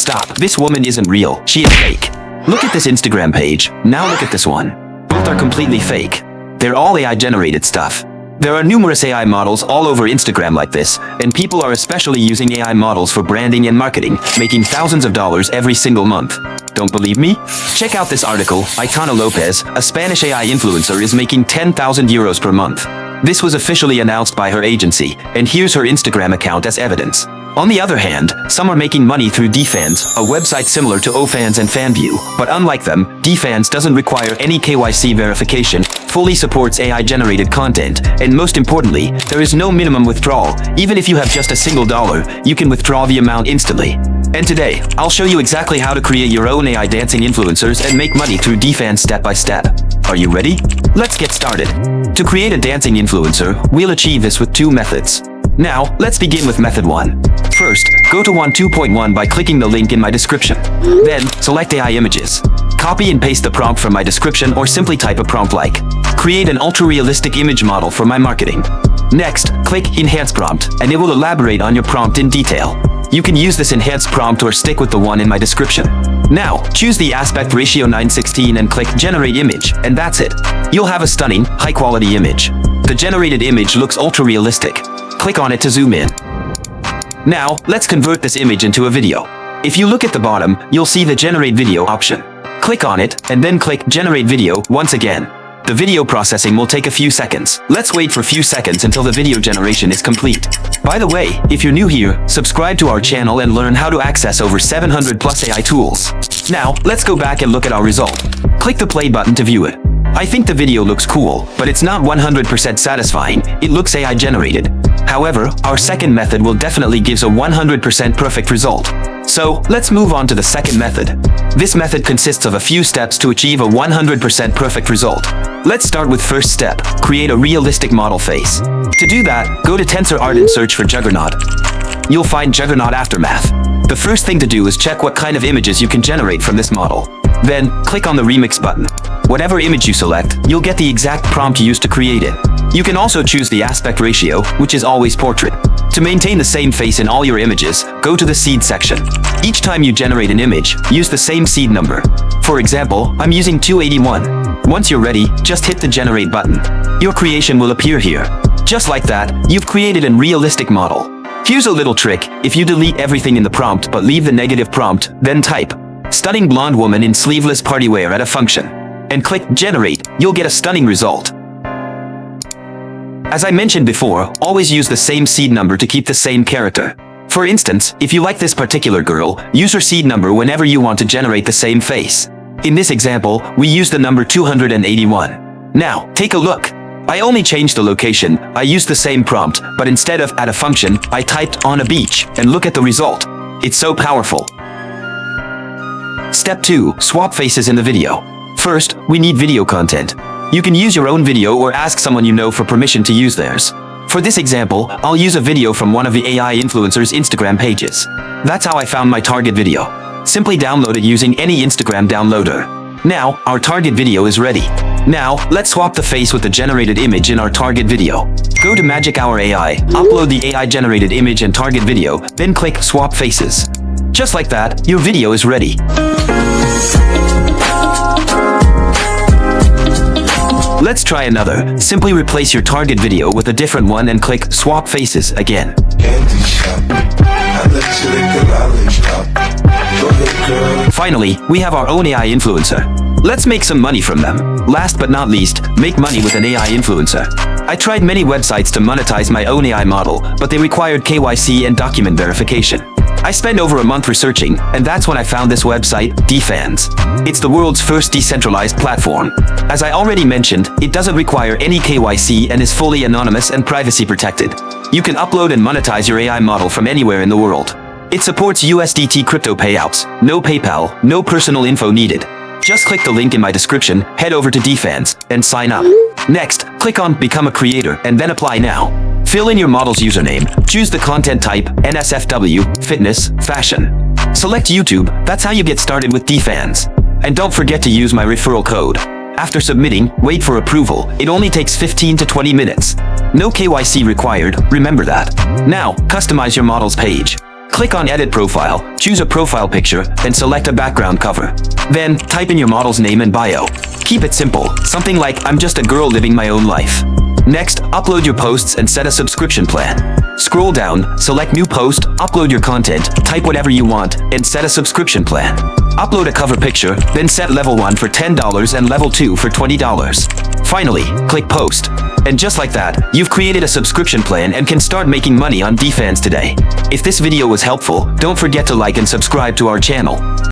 Stop. This woman isn't real. She is fake. Look at this Instagram page. Now look at this one. Both are completely fake. They're all AI-generated stuff. There are numerous AI models all over Instagram like this, and people are especially using AI models for branding and marketing, making thousands of dollars every single month. Don't believe me? Check out this article. Icona Lopez, a Spanish AI influencer, is making 10,000 euros per month. This was officially announced by her agency, and here's her Instagram account as evidence. On the other hand, some are making money through defans, a website similar to Ofans and Fanview, but unlike them, defans doesn't require any KYC verification, fully supports AI-generated content, and most importantly, there is no minimum withdrawal. Even if you have just a single dollar, you can withdraw the amount instantly. And today, I'll show you exactly how to create your own AI dancing influencers and make money through defans step by step. Are you ready? Let's get started. To create a dancing influencer, we'll achieve this with two methods. Now, let's begin with method 1. First, go to 2.1 by clicking the link in my description. Then, select AI images. Copy and paste the prompt from my description or simply type a prompt like, "Create an ultra-realistic image model for my marketing." Next, click Enhance Prompt, and it will elaborate on your prompt in detail. You can use this enhanced prompt or stick with the one in my description. Now, choose the aspect ratio 9:16 and click Generate Image, and that's it. You'll have a stunning, high-quality image. The generated image looks ultra-realistic. Click on it to zoom in. Now, let's convert this image into a video. If you look at the bottom, you'll see the Generate Video option. Click on it, and then click Generate Video once again. The video processing will take a few seconds. Let's wait for a few seconds until the video generation is complete. By the way, if you're new here, subscribe to our channel and learn how to access over 700 plus AI tools. Now, let's go back and look at our result. Click the play button to view it. I think the video looks cool, but it's not 100% satisfying. It looks AI generated. However, our second method will definitely give a 100% perfect result. So, let's move on to the second method. This method consists of a few steps to achieve a 100% perfect result. Let's start with first step, create a realistic model face. To do that, go to TensorArt and search for Juggernaut. You'll find Juggernaut Aftermath. The first thing to do is check what kind of images you can generate from this model. Then, click on the Remix button. Whatever image you select, you'll get the exact prompt used to create it. You can also choose the aspect ratio, which is always portrait. To maintain the same face in all your images, go to the seed section. Each time you generate an image, use the same seed number. For example, I'm using 281. Once you're ready, just hit the Generate button. Your creation will appear here. Just like that, you've created a realistic model. Here's a little trick. If you delete everything in the prompt but leave the negative prompt, then type, "Stunning blonde woman in sleeveless party wear at a function," and click Generate, you'll get a stunning result. As I mentioned before, always use the same seed number to keep the same character. For instance, if you like this particular girl, use her seed number whenever you want to generate the same face. In this example, we use the number 281. Now, take a look. I only changed the location. I used the same prompt, but instead of "at a function," I typed "on a beach," and look at the result. It's so powerful. Step 2. Swap faces in the video. First, we need video content. You can use your own video or ask someone you know for permission to use theirs. For this example, I'll use a video from one of the AI influencers' Instagram pages. That's how I found my target video. Simply download it using any Instagram downloader. Now, our target video is ready. Now, let's swap the face with the generated image in our target video. Go to Magic Hour AI, upload the AI-generated image and target video, then click Swap Faces. Just like that, your video is ready. Let's try another. Simply replace your target video with a different one and click Swap Faces again. Finally, we have our own AI influencer. Let's make some money from them. Last but not least, make money with an AI influencer. I tried many websites to monetize my own AI model, but they required KYC and document verification. I spent over a month researching, and that's when I found this website, Defans. It's the world's first decentralized platform. As I already mentioned, it doesn't require any KYC and is fully anonymous and privacy protected. You can upload and monetize your AI model from anywhere in the world. It supports USDT crypto payouts, no PayPal, no personal info needed. Just click the link in my description, head over to Defans, and sign up. Next, click on Become a Creator and then Apply Now. Fill in your model's username, choose the content type, NSFW, fitness, fashion. Select YouTube, that's how you get started with Defans. And don't forget to use my referral code. After submitting, wait for approval. It only takes 15 to 20 minutes. No KYC required, remember that. Now, customize your model's page. Click on Edit Profile, choose a profile picture, and select a background cover. Then, type in your model's name and bio. Keep it simple, something like, "I'm just a girl living my own life." Next, upload your posts and set a subscription plan. Scroll down, select New Post, upload your content, type whatever you want, and set a subscription plan. Upload a cover picture, then set level 1 for $10 and level 2 for $20. Finally, click Post. And just like that, you've created a subscription plan and can start making money on defans today. If this video was helpful, don't forget to like and subscribe to our channel.